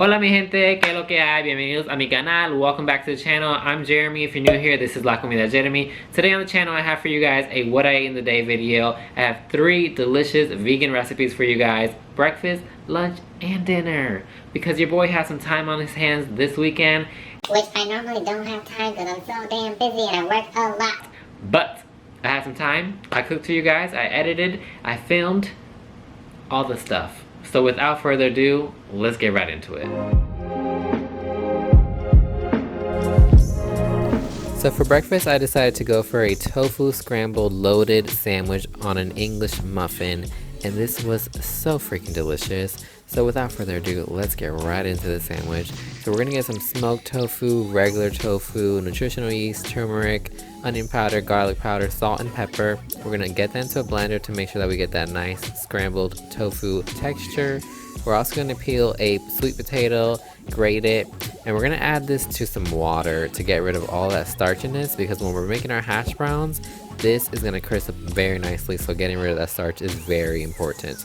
Hola mi gente, ¿qué es lo que hay? Bienvenidos a mi canal. Welcome back to the channel. I'm Jeremy. If you're new here, this is lacomidadejeremie. Today on the channel, I have for you guys a what I ate in the day video. I have 3 delicious vegan recipes for you guys. Breakfast, lunch, and dinner. Because your boy has some time on his hands this weekend. Which I normally don't have time because I'm so damn busy and I work a lot. But I had some time. I cooked for you guys. I edited. I filmed all the stuff. So without further ado, let's get right into it. So for breakfast, I decided to go for a tofu scrambled loaded sandwich on an English muffin, and this was so freaking delicious. So without further ado, let's get right into the sandwich. So we're gonna get some smoked tofu, regular tofu, nutritional yeast, turmeric, onion powder, garlic powder, salt, and pepper. We're gonna get that into a blender to make sure that we get that nice scrambled tofu texture. We're also gonna peel a sweet potato, grate it, and we're gonna add this to some water to get rid of all that starchiness, because when we're making our hash browns, this is gonna crisp up very nicely, so getting rid of that starch is very important.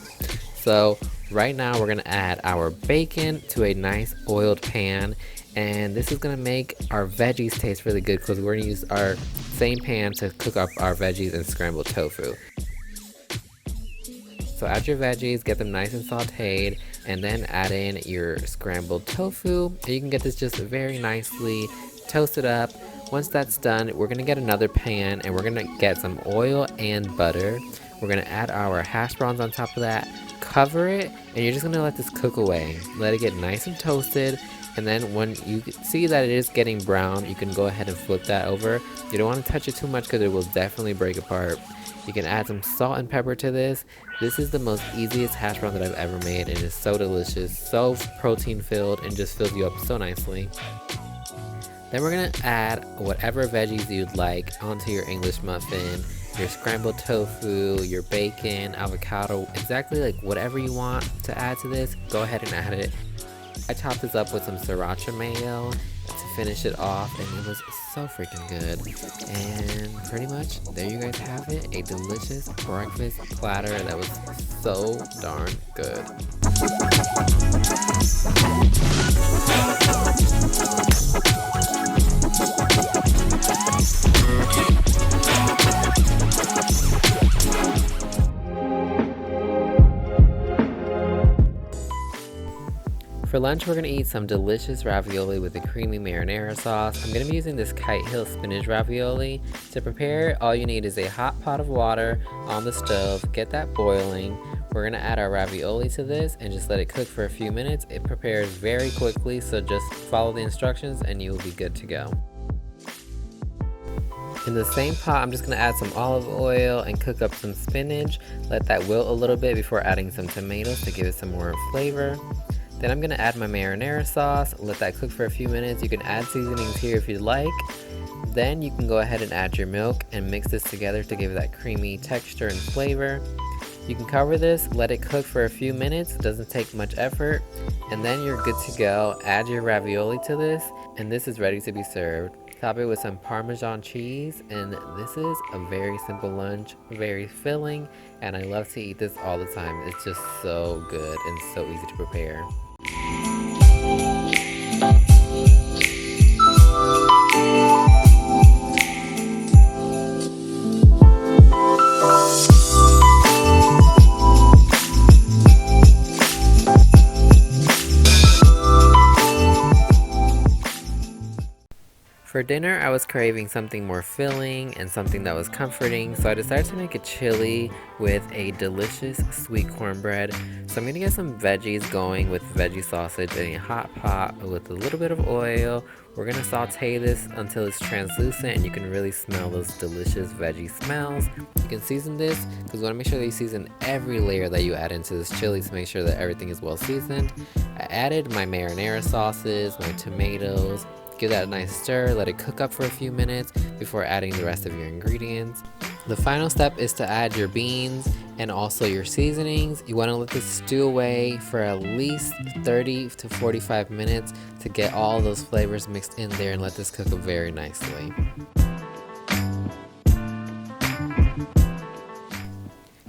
So right now we're gonna add our bacon to a nice oiled pan, and this is gonna make our veggies taste really good because we're gonna use our same pan to cook up our veggies and scrambled tofu. So add your veggies, get them nice and sauteed, and then add in your scrambled tofu. And you can get this just very nicely toasted up. Once that's done, we're gonna get another pan and we're gonna get some oil and butter. We're gonna add our hash browns on top of that, cover it, and you're just gonna let this cook away. Let it get nice and toasted, and then when you see that it is getting brown, you can go ahead and flip that over. You don't want to touch it too much because it will definitely break apart. You can add some salt and pepper to this. This is the most easiest hash brown that I've ever made, and it's so delicious, so protein filled, and just fills you up so nicely. Then we're gonna add whatever veggies you'd like onto your English muffin, your scrambled tofu, your bacon, avocado, exactly like whatever you want to add to this, go ahead and add it. I topped this up with some sriracha mayo to finish it off, and it was so freaking good. And pretty much there you guys have it, a delicious breakfast platter that was so darn good. For lunch, we're gonna eat some delicious ravioli with a creamy marinara sauce. I'm gonna be using this Kite Hill spinach ravioli. To prepare, all you need is a hot pot of water on the stove. Get that boiling. We're gonna add our ravioli to this and just let it cook for a few minutes. It prepares very quickly, so just follow the instructions and you'll be good to go. In the same pot, I'm just gonna add some olive oil and cook up some spinach. Let that wilt a little bit before adding some tomatoes to give it some more flavor. Then I'm gonna add my marinara sauce, let that cook for a few minutes. You can add seasonings here if you'd like. Then you can go ahead and add your milk and mix this together to give it that creamy texture and flavor. You can cover this, let it cook for a few minutes, it doesn't take much effort, and then you're good to go. Add your ravioli to this, and this is ready to be served. Top it with some Parmesan cheese, and this is a very simple lunch, very filling, and I love to eat this all the time. It's just so good and so easy to prepare. For dinner, I was craving something more filling and something that was comforting, so I decided to make a chili with a delicious sweet cornbread. So I'm gonna get some veggies going with veggie sausage in a hot pot with a little bit of oil. We're gonna saute this until it's translucent and you can really smell those delicious veggie smells. You can season this because you wanna make sure that you season every layer that you add into this chili to make sure that everything is well seasoned. I added my marinara sauces, my tomatoes. Give that a nice stir, let it cook up for a few minutes before adding the rest of your ingredients. The final step is to add your beans and also your seasonings. You want to let this stew away for at least 30 to 45 minutes to get all those flavors mixed in there and let this cook up very nicely.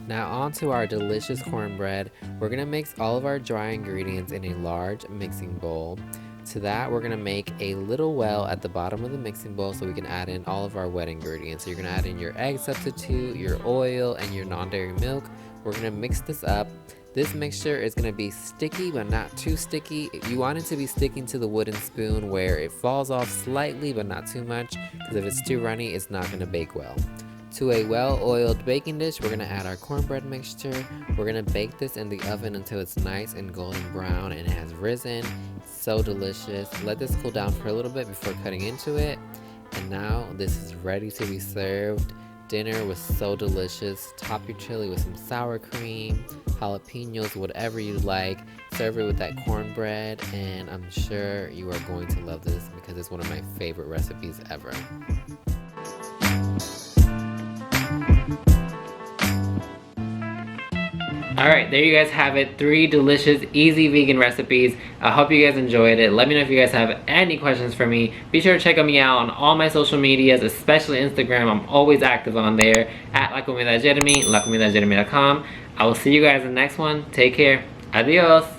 Now on to our delicious cornbread. We're gonna mix all of our dry ingredients in a large mixing bowl. To that, we're gonna make a little well at the bottom of the mixing bowl so we can add in all of our wet ingredients. So you're gonna add in your egg substitute, your oil, and your non-dairy milk. We're gonna mix this up. This mixture is gonna be sticky, but not too sticky. You want it to be sticking to the wooden spoon where it falls off slightly, but not too much, because if it's too runny, it's not gonna bake well. To a well-oiled baking dish, we're gonna add our cornbread mixture. We're gonna bake this in the oven until it's nice and golden brown and it has risen. So delicious. Let this cool down for a little bit before cutting into it. And now this is ready to be served. Dinner was so delicious. Top your chili with some sour cream, jalapenos, whatever you like. Serve it with that cornbread, and I'm sure you are going to love this because it's one of my favorite recipes ever. Alright, there you guys have it. 3 delicious, easy vegan recipes. I hope you guys enjoyed it. Let me know if you guys have any questions for me. Be sure to check me out on all my social medias, especially Instagram. I'm always active on there, at lacomidadejeremie, lacomidadejeremie.com. I will see you guys in the next one. Take care. Adios.